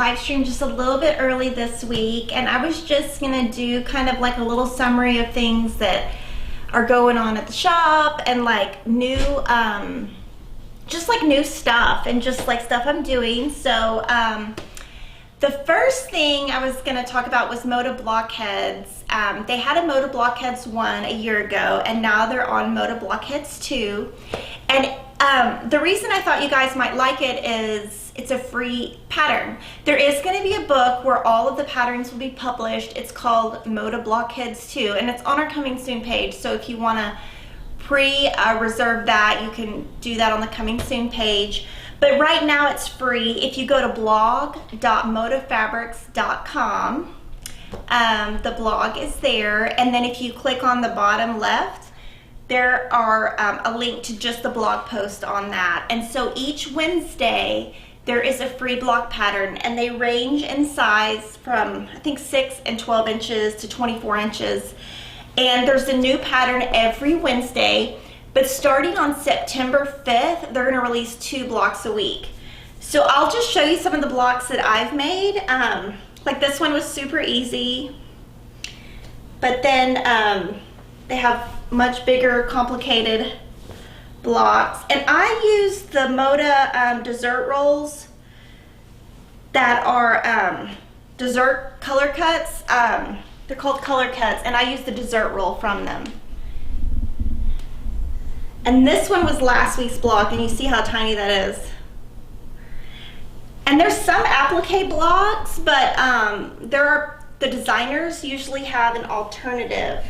live stream just a little bit early this week, and I was just gonna do kind of like a little summary of things that are going on at the shop and like new, just like new stuff and just like stuff I'm doing. So the first thing I was gonna talk about was Mota Blockheads. They had a Mota Blockheads 1 a year ago, and now they're on Mota Blockheads 2. And the reason I thought you guys might like it is it's a free pattern. There is going to be a book where all of the patterns will be published. It's called Mota Blockheads 2, and it's on our coming soon page. So if you want to pre-reserve that, you can do that on the coming soon page. But right now it's free. If you go to blog.modafabrics.com, the blog is there, and then if you click on the bottom left, there are a link to just the blog post on that. And so each Wednesday there is a free block pattern, and they range in size from I think 6 and 12 inches to 24 inches. And there's a new pattern every Wednesday, but starting on September 5th, they're gonna release 2 blocks a week. So I'll just show you some of the blocks that I've made. Like this one was super easy, but then they have much bigger, complicated blocks. And I use the Moda dessert rolls that are dessert color cuts. They're called color cuts, and I use the dessert roll from them. And this one was last week's block, and you see how tiny that is. And there's some applique blocks, but the designers usually have an alternative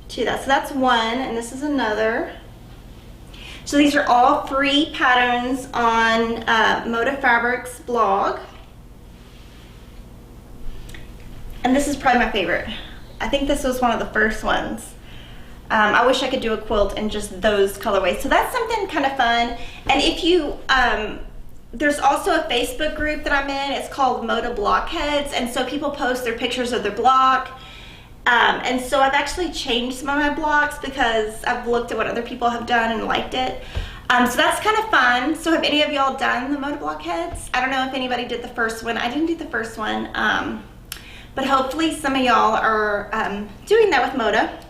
to that. So that's one, and this is another. So these are all free patterns on Moda Fabrics blog. And this is probably my favorite. I think this was one of the first ones. I wish I could do a quilt in just those colorways. So that's something kind of fun. And if you, there's also a Facebook group that I'm in. It's called Mota Blockheads. And so people post their pictures of their block. And so I've actually changed some of my blocks because I've looked at what other people have done and liked it. So that's kind of fun. So have any of y'all done the Mota Blockheads? I don't know if anybody did the first one. I didn't do the first one. But hopefully some of y'all are doing that with Moda.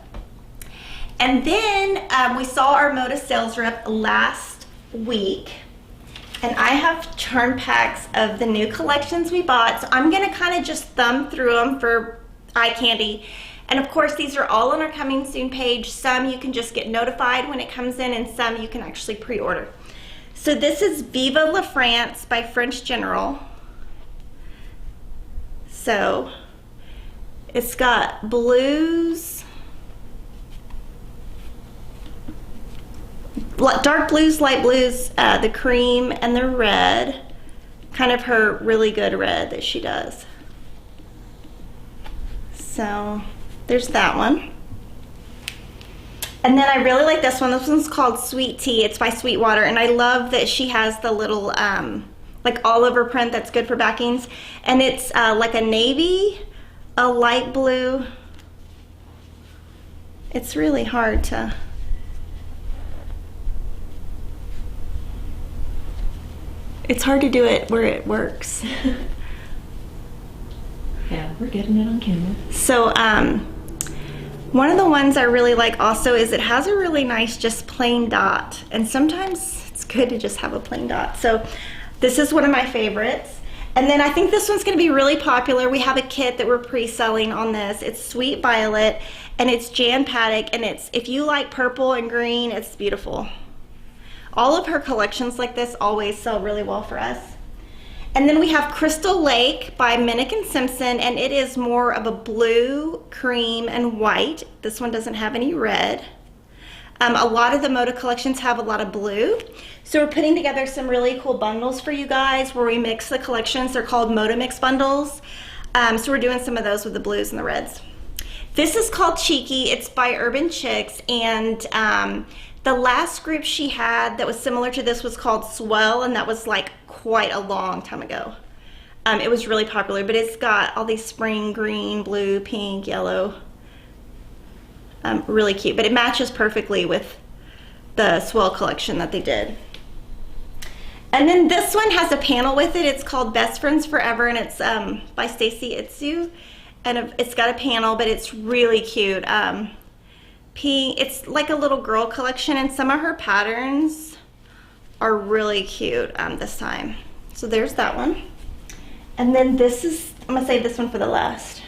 And then we saw our Moda sales rep last week. And I have turn packs of the new collections we bought. So I'm gonna kind of just thumb through them for eye candy. And of course, these are all on our coming soon page. Some you can just get notified when it comes in, and some you can actually pre-order. So this is Viva La France by French General. So it's got blues, dark blues, light blues, the cream, and the red. Kind of her really good red that she does. So there's that one. And then I really like this one. This one's called Sweet Tea. It's by Sweetwater, and I love that she has the little like all over print that's good for backings. And it's like a navy, a light blue. It's really hard to... It's hard to do it where it works. Yeah, we're getting it on camera. So one of the ones I really like also is it has a really nice just plain dot, and sometimes it's good to just have a plain dot. So this is one of my favorites. And then I think this one's going to be really popular. We have a kit that we're pre-selling on this. It's Sweet Violet, and it's Jan Paddock, and it's, if you like purple and green, it's beautiful. All of her collections like this always sell really well for us. And then we have Crystal Lake by Minikin Simpson, and it is more of a blue, cream, and white. This one doesn't have any red. A lot of the Moda collections have a lot of blue. So we're putting together some really cool bundles for you guys where we mix the collections. They're called Moda Mix bundles. So we're doing some of those with the blues and the reds. This is called Cheeky. It's by Urban Chicks, and the last group she had that was similar to this was called Swell, and that was like quite a long time ago. It was really popular, but it's got all these spring green, blue, pink, yellow. Really cute, but it matches perfectly with the Swell collection that they did. And then this one has a panel with it. It's called Best Friends Forever, and it's by Stacy Itsu. And it's got a panel, but it's really cute. It's like a little girl collection, and some of her patterns are really cute this time. So there's that one. And then this is, I'm gonna save this one for the last.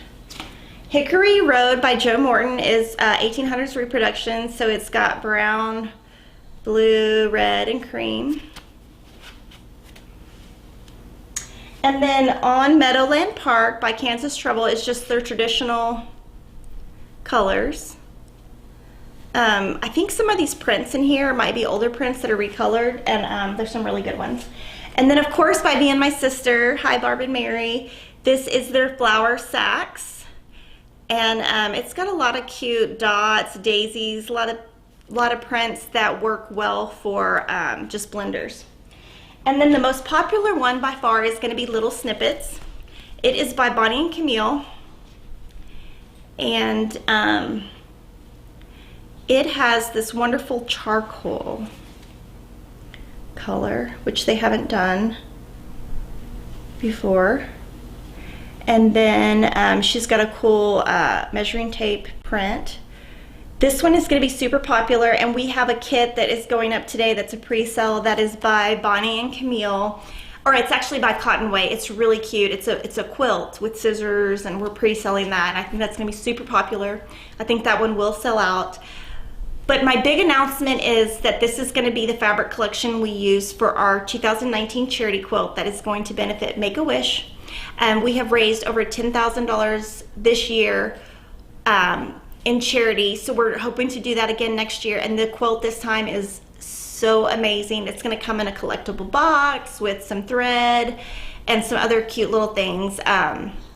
Hickory Road by Joe Morton is 1800s reproduction, so it's got brown, blue, red, and cream. And then On Meadowland Park by Kansas Trouble is just their traditional colors. I think some of these prints in here might be older prints that are recolored, and there's some really good ones. And then, of course, by Me and My Sister, hi Barb and Mary, this is their flower sacks. And it's got a lot of cute dots, daisies, a lot of prints that work well for just blenders. And then the most popular one by far is going to be Little Snippets. It is by Bonnie and Camille. And it has this wonderful charcoal color, which they haven't done before. And then she's got a cool measuring tape print. This one is going to be super popular, and we have a kit that is going up today that's a pre-sale that is by Bonnie and Camille, or it's actually by Cottonway. It's really cute. It's a quilt with scissors, and we're pre-selling that, and I think that's going to be super popular. I think that one will sell out. But my big announcement is that this is going to be the fabric collection we use for our 2019 charity quilt that is going to benefit Make-A-Wish. And we have raised over $10,000 this year in charity, so we're hoping to do that again next year. And the quilt this time is so amazing. It's going to come in a collectible box with some thread and some other cute little things.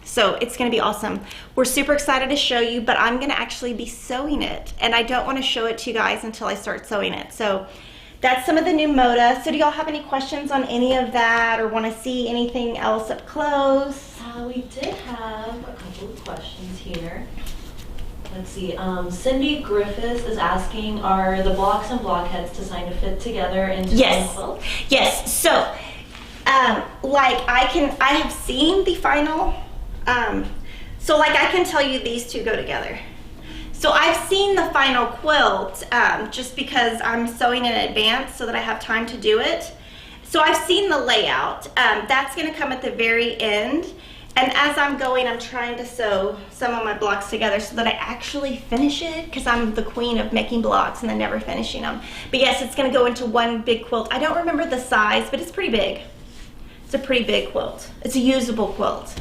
So it's going to be awesome. We're super excited to show you, but I'm going to actually be sewing it, and I don't want to show it to you guys until I start sewing it. So that's some of the new Moda. So do y'all have any questions on any of that, or want to see anything else up close? We did have a couple of questions here. Let's see, Cindy Griffiths is asking, are the blocks and blockheads designed to fit together into one quilt? Yes. So, like I have seen the final, so like I can tell you these two go together. So I've seen the final quilt just because I'm sewing in advance so that I have time to do it. So I've seen the layout. That's going to come at the very end. And as I'm going, I'm trying to sew some of my blocks together so that I actually finish it, because I'm the queen of making blocks and then never finishing them. But yes, it's going to go into one big quilt. I don't remember the size, but it's pretty big. It's a pretty big quilt. It's a usable quilt.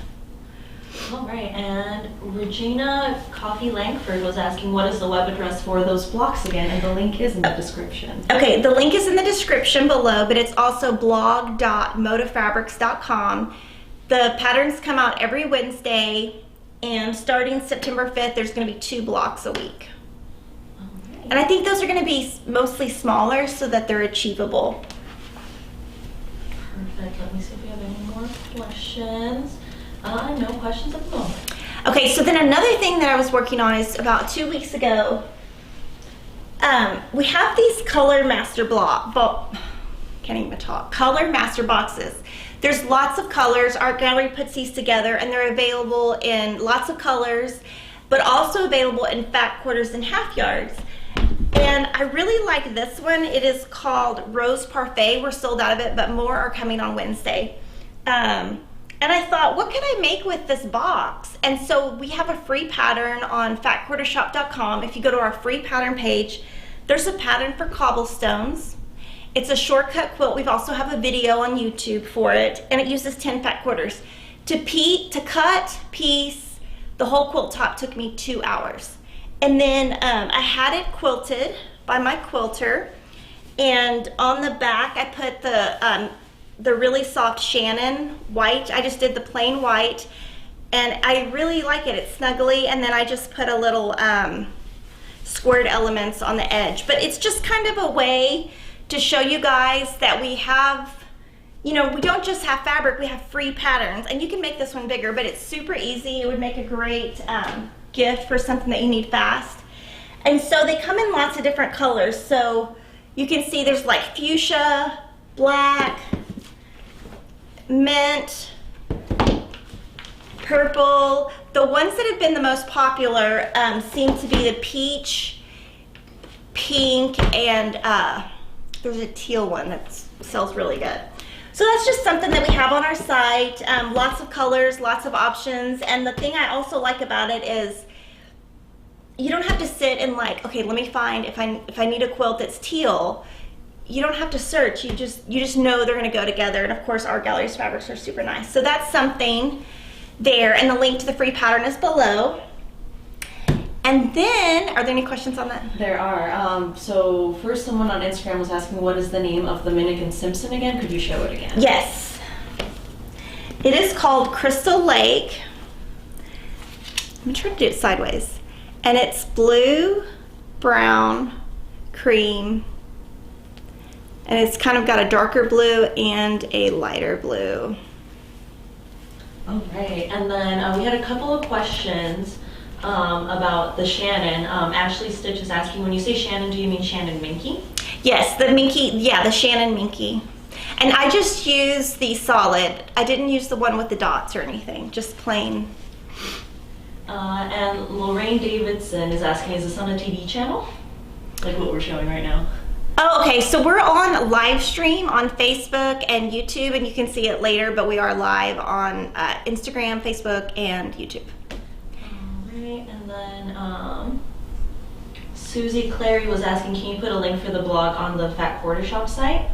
All right, and Regina Coffee Langford was asking, what is the web address for those blocks again? And the link is in the description. Okay, the link is in the description below, but it's also blog.modafabrics.com. The patterns come out every Wednesday, and starting September 5th, there's going to be 2 blocks a week. Right. And I think those are going to be mostly smaller so that they're achievable. Perfect. Let me see if we have any more questions. No questions at the moment. Okay, so then another thing that I was working on is about 2 weeks ago, we have these color master color master boxes. There's lots of colors. Art Gallery puts these together, and they're available in lots of colors, but also available in fat quarters and half yards. And I really like this one. It is called Rose Parfait. We're sold out of it, but more are coming on Wednesday. And I thought, what can I make with this box? And so we have a free pattern on fatquartershop.com. If you go to our free pattern page, there's a pattern for cobblestones. It's a shortcut quilt. We also have a video on YouTube for it, and it uses 10 fat quarters. To cut, piece, the whole quilt top took me 2 hours. And then I had it quilted by my quilter, and on the back I put the really soft Shannon white. I just did the plain white, and I really like it. It's snuggly, and then I just put a little squared elements on the edge. But it's just kind of a way to show you guys that we have, you know, we don't just have fabric, we have free patterns. And you can make this one bigger, but it's super easy. It would make a great gift for something that you need fast. And so they come in lots of different colors. So you can see there's like fuchsia, black, mint, purple. The ones that have been the most popular seem to be the peach, pink, and there's a teal one that sells really good. So that's just something that we have on our site. Lots of colors, lots of options. And the thing I also like about it is you don't have to sit and like, okay, let me find if I need a quilt that's teal. You don't have to search. You just know they're going to go together. And of course, Art Gallery's fabrics are super nice. So that's something there. And the link to the free pattern is below. And then, are there any questions on that? There are. So first, someone on Instagram was asking, what is the name of the Minikin Simpson again? Could you show it again? Yes. It is called Crystal Lake. I'm trying to do it sideways. And it's blue, brown, cream, and it's kind of got a darker blue and a lighter blue. All right, and then we had a couple of questions about the Shannon. Ashley Stitch is asking, when you say Shannon, do you mean Shannon Minky? Yes, the Minky, yeah, the Shannon Minky. And I just used the solid. I didn't use the one with the dots or anything, just plain. And Lorraine Davidson is asking, is this on a TV channel? Like what we're showing right now? Oh, okay, so we're on live stream on Facebook and YouTube, and you can see it later, but we are live on Instagram, Facebook, and YouTube. All right, and then Susie Clary was asking, can you put a link for the blog on the Fat Quarter Shop site?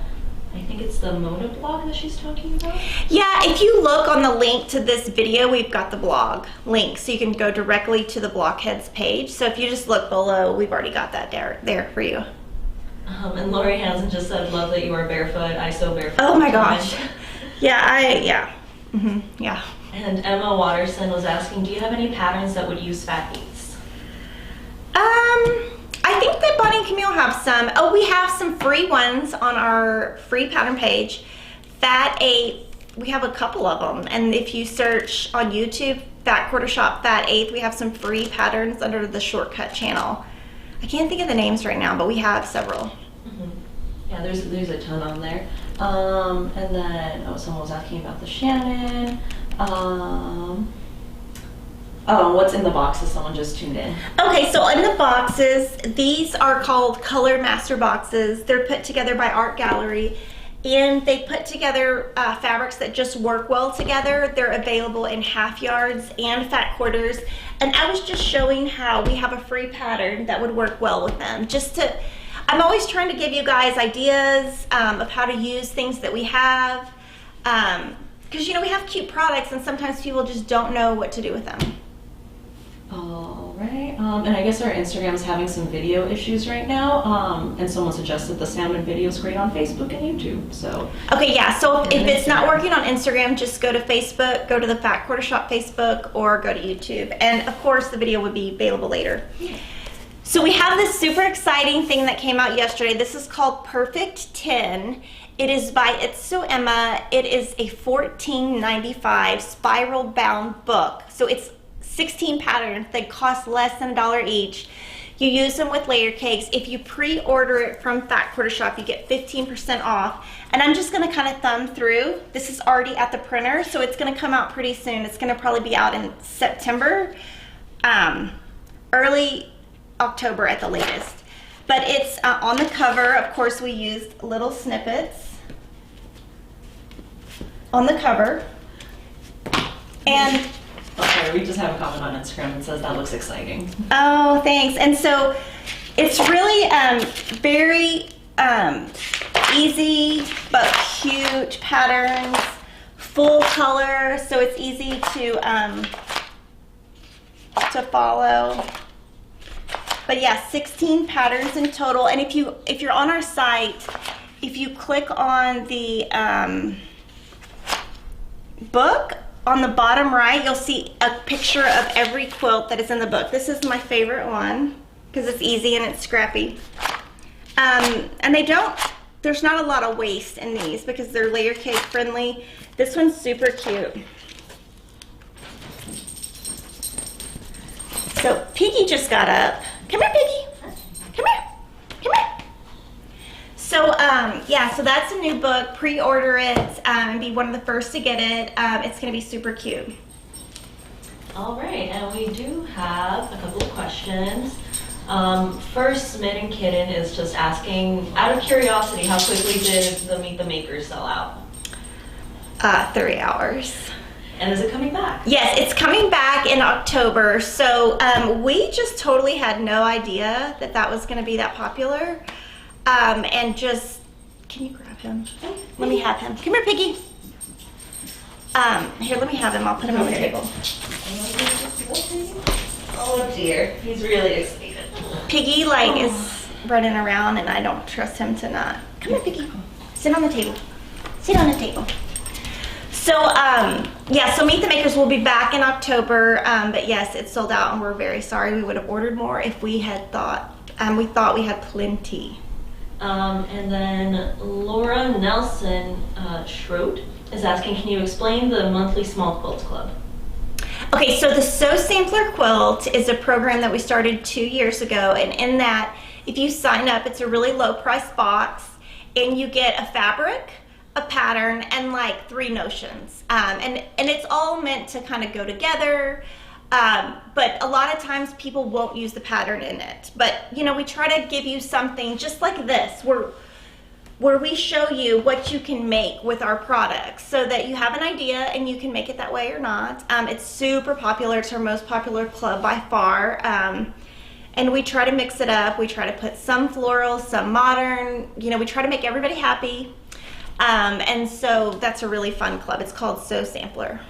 I think it's the Moda blog that she's talking about. Yeah, if you look on the link to this video, we've got the blog link, so you can go directly to the Blockheads page. So if you just look below, we've already got that there for you. And Lori Hansen just said, love that you are barefoot. I sew barefoot. Oh my gosh. Yeah, yeah. And Emma Watterson was asking, do you have any patterns that would use fat 8s? I think that Bonnie and Camille have some. Oh, we have some free ones on our free pattern page. Fat 8, we have a couple of them. And if you search on YouTube, Fat Quarter Shop Fat 8, we have some free patterns under the shortcut channel. I can't think of the names right now, but we have several. Mm-hmm. Yeah, there's a ton on there. And then, someone was asking about the Shannon. Oh, what's in the boxes? Someone just tuned in. Okay, so in the boxes, these are called Color Master boxes. They're put together by Art Gallery, and they put together fabrics that just work well together. They're available in half yards and fat quarters. And I was just showing how we have a free pattern that would work well with them. I'm always trying to give you guys ideas of how to use things that we have. Because, we have cute products, and sometimes people just don't know what to do with them. All right, and I guess our Instagram's having some video issues right now, and someone suggested the salmon video is great on Facebook and YouTube, so. Okay, yeah, so if it's not working on Instagram, just go to Facebook, go to the Fat Quarter Shop Facebook, or go to YouTube. And of course, the video would be available later. So we have this super exciting thing that came out yesterday. This is called Perfect 10. It is by It's So Emma. It is a $14.95 spiral bound book. So it's 16 patterns that cost less than $1 each. You use them with layer cakes. If you pre-order it from Fat Quarter Shop, you get 15% off. And I'm just gonna kind of thumb through. This is already at the printer, so it's gonna come out pretty soon. It's gonna probably be out in September, early October at the latest. But it's on the cover. Of course, we used little snippets on the cover. And okay, we just have a comment on Instagram that says that looks exciting. Oh, thanks. And so it's really very easy but cute patterns, full color, so it's easy to follow. But yeah, 16 patterns in total. And if you're on our site, if you click on the book, on the bottom right, you'll see a picture of every quilt that is in the book. This is my favorite one because it's easy and it's scrappy. And there's not a lot of waste in these because they're layer cake friendly. This one's super cute. So Piggy just got up. Come here, Piggy. Come here. Come here. So So yeah, so that's a new book. Pre-order it and be one of the first to get it. It's gonna be super cute. All right, and we do have a couple of questions. First, Minikin is just asking, out of curiosity, how quickly did the Meet the Makers sell out? 3 hours. And is it coming back? Yes, it's coming back in October. So we just totally had no idea that that was going to be that popular. And just, can you grab him? Let me have him. Come here, Piggy. Here, let me have him. I'll put him on the table. Oh dear, he's really excited. Piggy is running around, and I don't trust him to not. Come here, Piggy. Sit on the table. Sit on the table. So yeah, so Meet the Makers will be back in October, but yes, it's sold out, and we're very sorry. We would have ordered more if we had thought. We thought we had plenty. And then Laura Nelson Schroed is asking, can you explain the monthly small quilt club? Okay, so the Sampler Quilt is a program that we started 2 years ago, and in that, if you sign up, it's a really low price box, and you get a fabric, a pattern, and like 3 notions. And it's all meant to kind of go together, but a lot of times people won't use the pattern in it. But you know, we try to give you something just like this, where we show you what you can make with our products so that you have an idea and you can make it that way or not. It's super popular. It's our most popular club by far. And we try to mix it up. We try to put some floral, some modern, you know, we try to make everybody happy. And so that's a really fun club. It's called Sampler.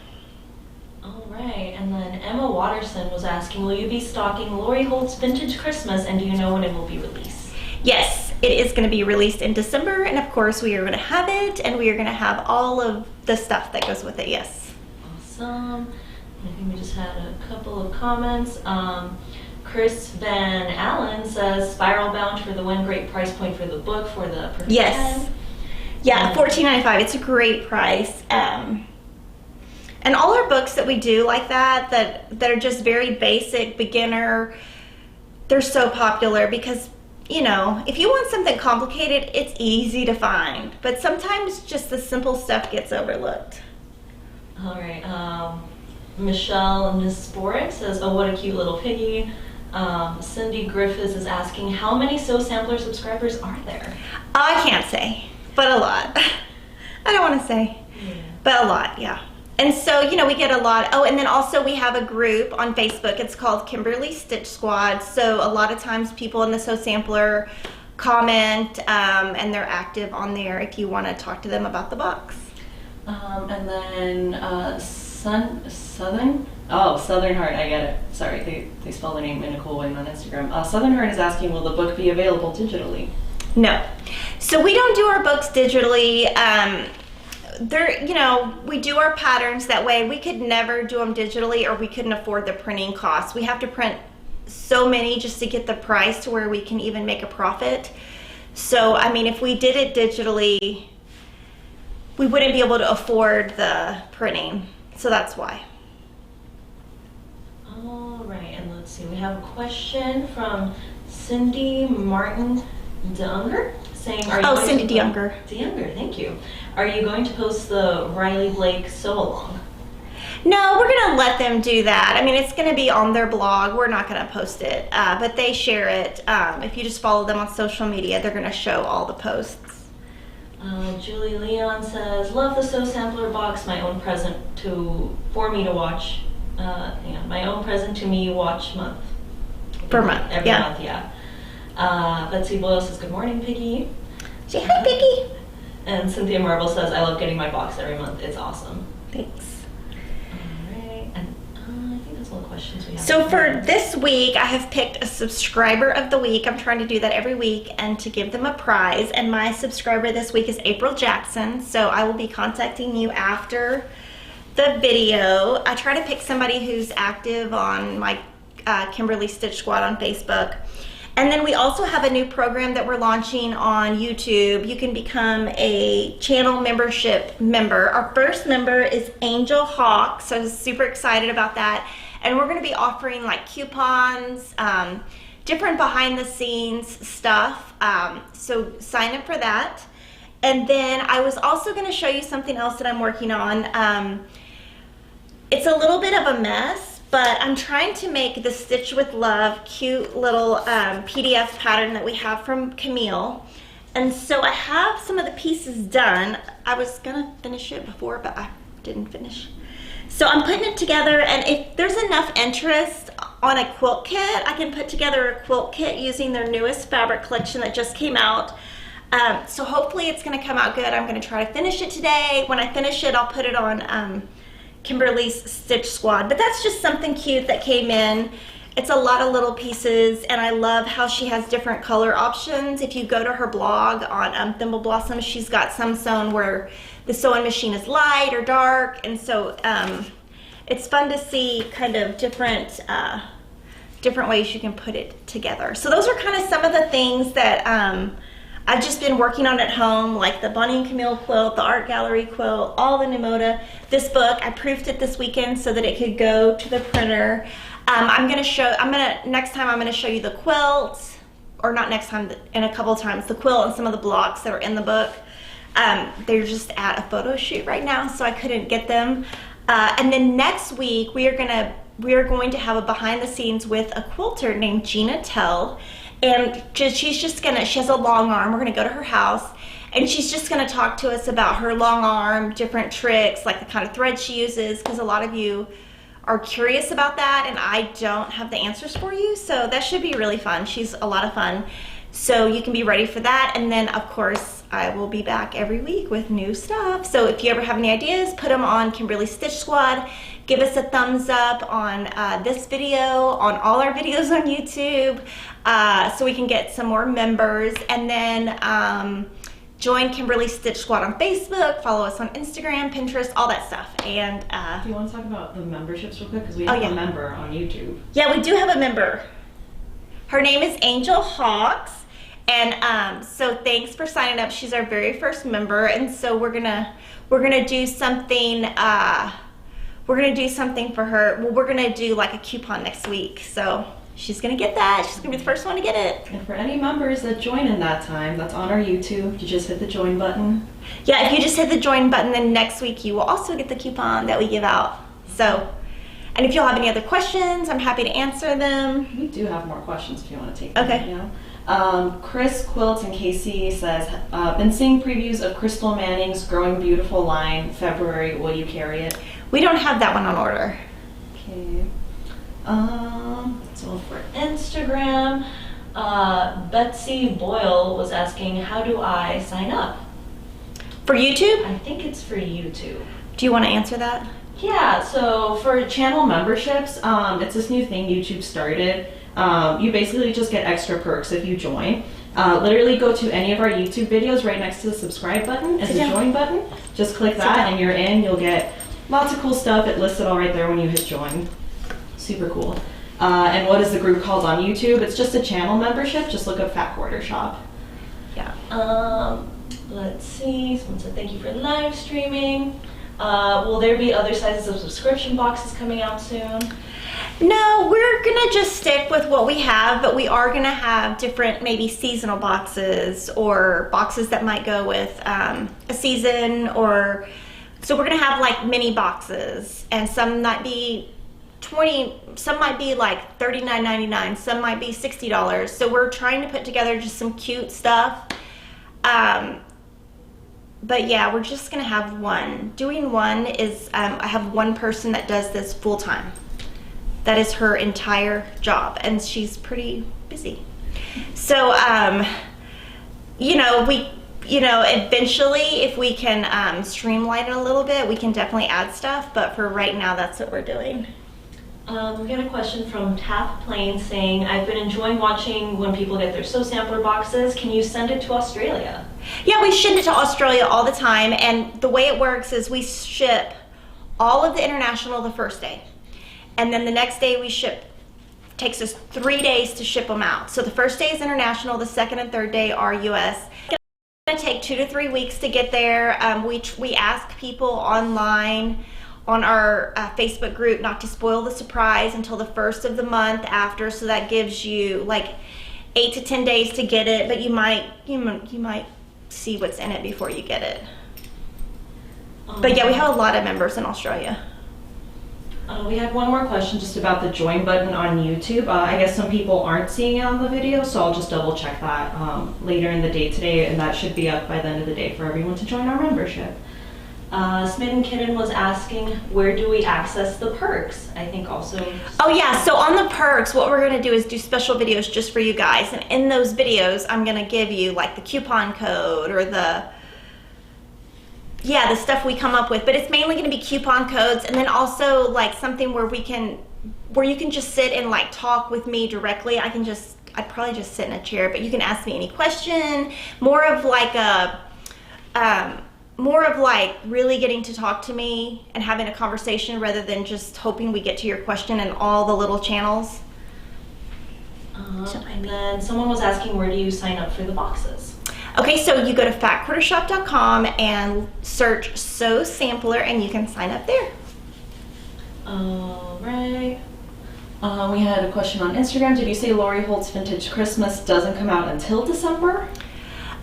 All right, and then Emma Watterson was asking, will you be stocking Lori Holt's Vintage Christmas, and do you know when it will be released? Yes, it is going to be released in December, and of course we are going to have it, and we are going to have all of the stuff that goes with it, yes. Awesome. I think we just had a couple of comments. Chris Van Allen says, Spiral Bound for the win, great price point for the book for the perfect yes. end. Yeah, $14.95. It's a great price. And all our books that we do like that are just very basic, beginner, they're so popular because, you know, if you want something complicated, it's easy to find. But sometimes just the simple stuff gets overlooked. All right. Michelle Nisporik says, oh, what a cute little piggy. Cindy Griffiths is asking, how many Sampler subscribers are there? I can't say, but a lot. I don't want to say, but a lot, yeah. And so, you know, we get a lot. Oh, and then also we have a group on Facebook. It's called Kimberly Stitch Squad. So a lot of times people in the Sampler comment, and they're active on there if you want to talk to them about the box. And then Southern Heart, I get it. Sorry, they spell their name in a cool way on Instagram. Southern Heart is asking, will the book be available digitally? No. So we don't do our books digitally. You know, we do our patterns that way. We could never do them digitally, or we couldn't afford the printing costs. We have to print so many just to get the price to where we can even make a profit. So, I mean, if we did it digitally, we wouldn't be able to afford the printing. So that's why. All right, and let's see. We have a question from Cindy Martin DeUnger saying, Cindy DeUnger. DeUnger, thank you. Are you going to post the Riley Blake sew-along? No, we're going to let them do that. I mean, it's going to be on their blog. We're not going to post it, but they share it. If you just follow them on social media, they're going to show all the posts. Julie Leon says, love the Sampler box, my own present for me to watch. My own present to me watch month. Per month, Every month, yeah. Betsy Boyle says, good morning, Piggy. Say hi, Piggy. And Cynthia Marble says, I love getting my box every month. It's awesome. Thanks. All right. And I think that's all the questions we have. So for this week, I have picked a subscriber of the week. I'm trying to do that every week and to give them a prize. And my subscriber this week is April Jackson. So I will be contacting you after the video. I try to pick somebody who's active on my Kimberly Stitch Squad on Facebook. And then we also have a new program that we're launching on YouTube. You can become a channel membership member. Our first member is Angel Hawk, so I'm super excited about that. And we're going to be offering like coupons, different behind the scenes stuff. So sign up for that. And then I was also going to show you something else that I'm working on. It's a little bit of a mess, but I'm trying to make the Stitch with Love cute little PDF pattern that we have from Camille. And so I have some of the pieces done. I was gonna finish it before, but I didn't finish. So I'm putting it together, and if there's enough interest on a quilt kit, I can put together a quilt kit using their newest fabric collection that just came out. So hopefully it's gonna come out good. I'm gonna try to finish it today. When I finish it, I'll put it on Kimberly's Stitch Squad. But that's just something cute that came in. It's a lot of little pieces, and I love how she has different color options. If you go to her blog on Thimble Blossom, she's got some sewn where the sewing machine is light or dark, and so it's fun to see kind of different ways you can put it together. So those are kind of some of the things that I've just been working on at home, like the Bonnie and Camille quilt, the art gallery quilt, all the new Moda. This book, I proofed it this weekend so that it could go to the printer. Next time I'm gonna show you the quilt, or not next time, in a couple times, the quilt and some of the blocks that are in the book. They're just at a photo shoot right now, so I couldn't get them. And then next week, we are going to have a behind the scenes with a quilter named Gina Tell. And she has a long arm. We're gonna go to her house, and she's just gonna talk to us about her long arm, different tricks, like the kind of thread she uses, because a lot of you are curious about that, and I don't have the answers for you, so that should be really fun. She's a lot of fun, so you can be ready for that. And then, of course, I will be back every week with new stuff. So if you ever have any ideas, put them on Kimberly's Stitch Squad. Give us a thumbs up on this video, on all our videos on YouTube, so we can get some more members. And then join Kimberly's Stitch Squad on Facebook, follow us on Instagram, Pinterest, all that stuff. And do you want to talk about the memberships real quick? Because we have a member on YouTube. Yeah, we do have a member. Her name is Angel Hawks. And so thanks for signing up. She's our very first member, and so we're gonna do something. We're gonna do something for her. Well, we're gonna do like a coupon next week, so she's gonna get that. She's gonna be the first one to get it. And for any members that join in that time, that's on our YouTube. You just hit the join button. Yeah, if you just hit the join button, then next week you will also get the coupon that we give out. So, and if you'll have any other questions, I'm happy to answer them. We do have more questions if you want to take them. Okay. You know? Chris Quilt and Casey says, been seeing previews of Crystal Manning's Growing Beautiful line. February, will you carry it? We don't have that one on order. Okay. So for Instagram, Betsy Boyle was asking, how do I sign up? For YouTube? I think it's for YouTube. Do you want to answer that? Yeah, so for channel memberships, it's this new thing YouTube started. You basically just get extra perks if you join. Literally go to any of our YouTube videos. Right next to the subscribe button is the join button. Just click that and you're in. You'll get lots of cool stuff. It lists it all right there when you hit join. Super cool. And what is the group called on YouTube? It's just a channel membership. Just look up Fat Quarter Shop. Yeah. Let's see. Someone said thank you for live streaming. Will there be other sizes of subscription boxes coming out soon? No, we're gonna just stick with what we have, but we are gonna have different maybe seasonal boxes or boxes that might go with a season, or so we're gonna have like mini boxes, and some might be some might be like $39.99, some might be $60. So we're trying to put together just some cute stuff. But yeah, we're just gonna have one. Doing one is, I have one person that does this full time. That is her entire job, and she's pretty busy. So, eventually, if we can streamline it a little bit, we can definitely add stuff, but for right now, that's what we're doing. We got a question from Tap Plain saying, I've been enjoying watching when people get their Sew Sampler boxes. Can you send it to Australia? Yeah, we ship it to Australia all the time, and the way it works is we ship all of the international the first day. And then the next day we ship. Takes us 3 days to ship them out. So the first day is international, the second and third day are US. It's gonna take 2 to 3 weeks to get there. We ask people online on our Facebook group not to spoil the surprise until the 1st of the month after, so that gives you like 8 to 10 days to get it, but you might see what's in it before you get it. But yeah, we have a lot of members in Australia. We had one more question just about the join button on YouTube. I guess some people aren't seeing it on the video, so I'll just double check that later in the day today, and that should be up by the end of the day for everyone to join our membership. Smitten Kitten was asking, where do we access the perks? I think also. Oh yeah, so on the perks, what we're gonna do is do special videos just for you guys, and in those videos, I'm gonna give you like the coupon code or the stuff we come up with, but it's mainly gonna be coupon codes, and then also like something where you can just sit and like talk with me directly. I'd probably just sit in a chair, but you can ask me any question, more of like really getting to talk to me and having a conversation rather than just hoping we get to your question in all the little channels. And then someone was asking, where do you sign up for the boxes? Okay, so you go to fatquartershop.com and search Sew Sampler and you can sign up there. All right. We had a question on Instagram. Did you say Lori Holt's Vintage Christmas doesn't come out until December?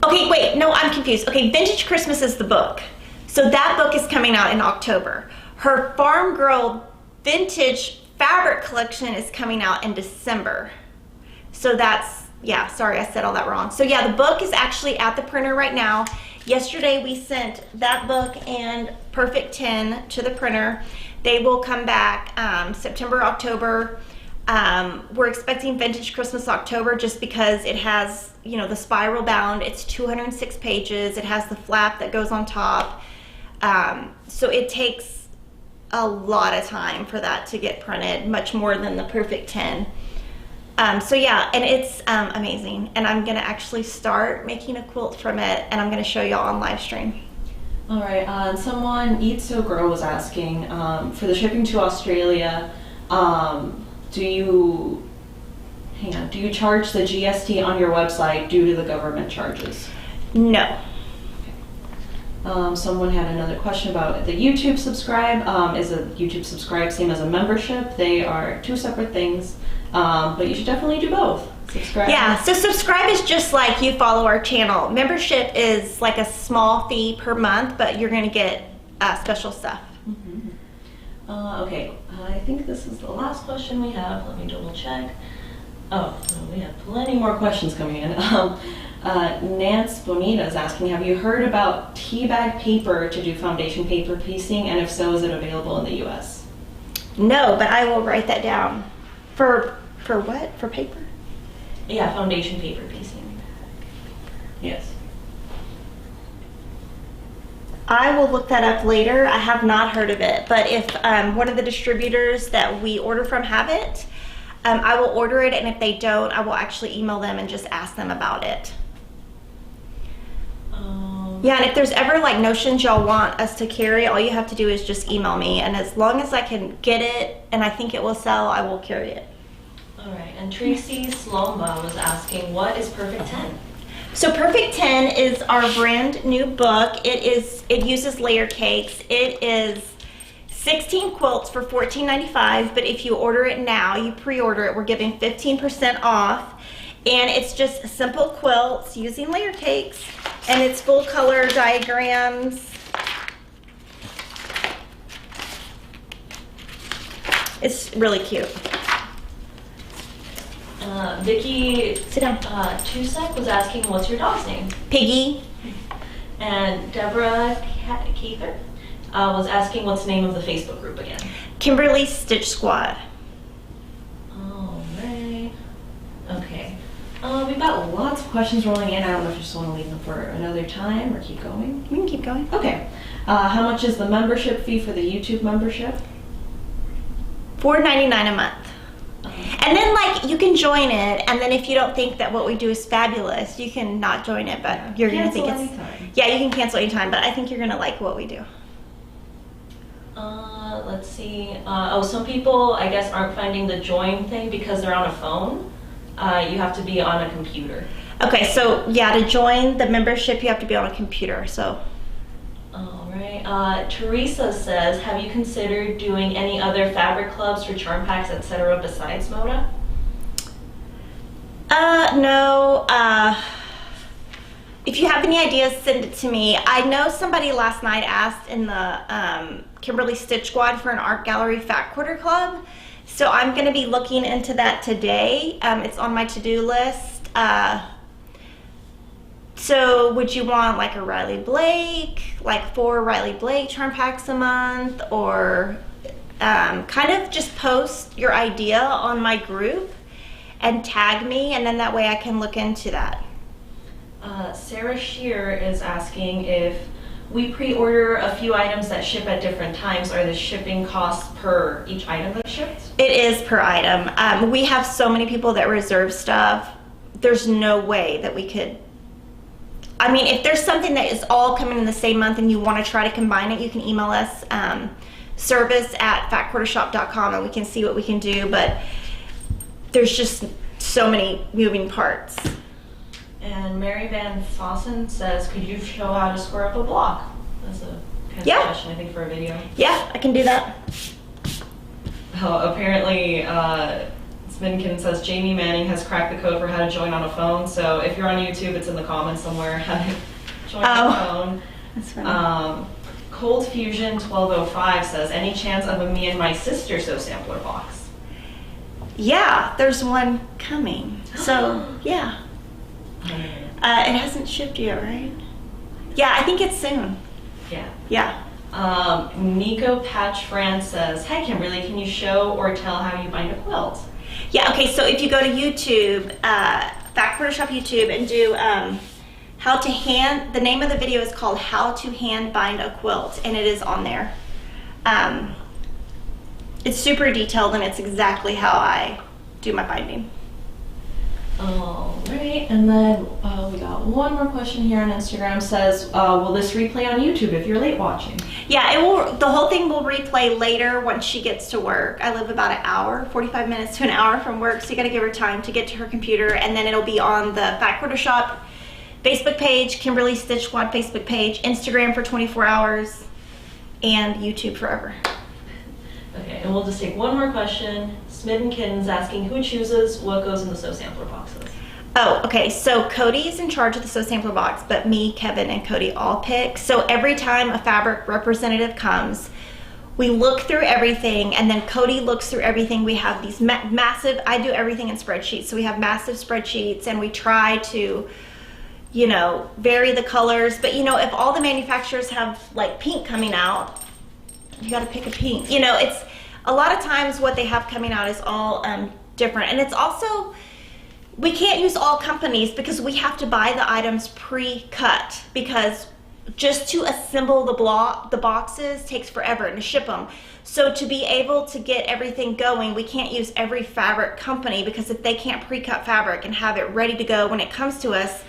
Okay, wait, no, I'm confused. Okay, Vintage Christmas is the book. So that book is coming out in October. Her Farm Girl Vintage Fabric Collection is coming out in December. So that's, yeah, sorry, I said all that wrong. So yeah, the book is actually at the printer right now. Yesterday we sent that book and Perfect 10 to the printer. They will come back September, October. We're expecting Vintage Christmas October just because it has, you know, the spiral bound. It's 206 pages. It has the flap that goes on top. So it takes a lot of time for that to get printed, much more than the Perfect 10. So yeah, and it's amazing. And I'm gonna actually start making a quilt from it, and I'm gonna show y'all on live stream. All right, someone, Eat So Grow, was asking, for the shipping to Australia, do you charge the GST on your website due to the government charges? No. Someone had another question about the YouTube subscribe. Is a YouTube subscribe same as a membership? They are two separate things, but you should definitely do both. Subscribe. Yeah, so subscribe is just like you follow our channel. Membership is like a small fee per month, but you're gonna get special stuff. Mm-hmm. Okay, I think this is the last question we have. Let me double check. Oh, no, we have plenty more questions coming in. Nance Bonita is asking, have you heard about tea bag paper to do foundation paper piecing? And if so, is it available in the US? No, but I will write that down. For what? For paper? Yeah, foundation paper piecing. Yes. I will look that up later. I have not heard of it, but if one of the distributors that we order from have it, I will order it, and if they don't, I will actually email them and just ask them about it. Yeah, and if there's ever like notions y'all want us to carry, all you have to do is just email me, and as long as I can get it and I think it will sell, I will carry it. All right, and Tracy Slomba was asking, what is Perfect 10? So Perfect 10 is our brand new book. It uses layer cakes. It is 16 quilts for $14.95, but if you order it now, you pre-order it, we're giving 15% off. And it's just simple quilts using layer cakes, and it's full color diagrams. It's really cute. Vicky Sit down. Chusek was asking, what's your dog's name? Piggy. And Deborah Cather was asking, what's the name of the Facebook group again? Kimberly Stitch Squad. All right. Okay. We've got lots of questions rolling in. I don't know if you just want to leave them for another time or keep going. You can keep going. Okay. How much is the membership fee for the YouTube membership? $4.99 a month. And then like you can join it, and then if you don't think that what we do is fabulous, you can not join it, but you're gonna think it's anytime. Yeah, you can cancel anytime, but I think you're gonna like what we do. Let's see. Some people I guess aren't finding the join thing because they're on a phone. You have to be on a computer. Okay, so yeah, to join the membership you have to be on a computer, so. All right. Teresa says, have you considered doing any other fabric clubs for charm packs, etc. besides Moda? No. If you have any ideas, send it to me. I know somebody last night asked in the Kimberly Stitch Squad for an art gallery fat quarter club. So I'm going to be looking into that today. It's on my to-do list. So would you want like a Riley Blake, like 4 Riley Blake charm packs a month, or kind of just post your idea on my group and tag me, and then that way I can look into that. Sarah Shear is asking if we pre-order a few items that ship at different times, are the shipping costs per each item that ships? It is per item. We have so many people that reserve stuff. There's no way that we could. I mean, if there's something that is all coming in the same month and you want to try to combine it, you can email us service@fatquartershop.com and we can see what we can do. But there's just so many moving parts. And Mary Van Fossen says, could you show how to square up a block? That's a kind of question, I think, for a video. Yeah, I can do that. Apparently, Minikin says Jamie Manning has cracked the code for how to join on a phone. So if you're on YouTube, it's in the comments somewhere. How to join on a phone. That's funny. Cold Fusion 1205 says, any chance of a me and my sister sew sampler box? Yeah, there's one coming. So yeah. It hasn't shipped yet, right? Yeah, I think it's soon. Yeah. Yeah. Nico Patch France says, hi Kimberly, can you show or tell how you bind a quilt? Yeah, okay, so if you go to YouTube, Fat Quarter Shop YouTube, and do how to hand, the name of the video is called How to Hand Bind a Quilt, and it is on there. It's super detailed and it's exactly how I do my binding. All right, and then we got one more question here on Instagram. Says, will this replay on YouTube if you're late watching? Yeah, it will. The whole thing will replay later once she gets to work. I live about an hour, 45 minutes to an hour from work, so you got to give her time to get to her computer, and then it'll be on the Fat Quarter Shop Facebook page, Kimberly Stitch Squad Facebook page, Instagram for 24 hours, and YouTube forever. Okay, and we'll just take one more question. Smiddenkin's asking, who chooses what goes in the sew sampler boxes? Oh, okay, so Cody is in charge of the sew sampler box, but me, Kevin, and Cody all pick. So every time a fabric representative comes, we look through everything, and then Cody looks through everything. We have these massive, I do everything in spreadsheets, so we have massive spreadsheets, and we try to, you know, vary the colors. But, you know, if all the manufacturers have, like, pink coming out, you got to pick a pink. You know, it's a lot of times what they have coming out is all different. And it's also, we can't use all companies because we have to buy the items pre-cut, because just to assemble the boxes takes forever, and to ship them. So to be able to get everything going, we can't use every fabric company, because if they can't pre-cut fabric and have it ready to go when it comes to us,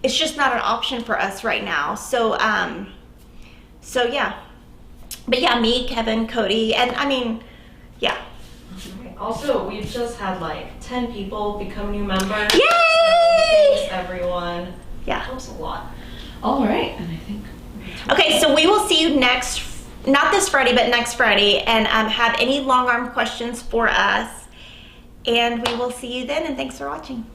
it's just not an option for us right now. So so yeah. But yeah, me, Kevin, Cody, and I mean, yeah. Okay. Also, we've just had like 10 people become new members. Yay! So thanks everyone. Yeah. Helps a lot. All right, and I think. Okay, so we will see you next, not this Friday, but next Friday, and have any long arm questions for us. And we will see you then, and thanks for watching.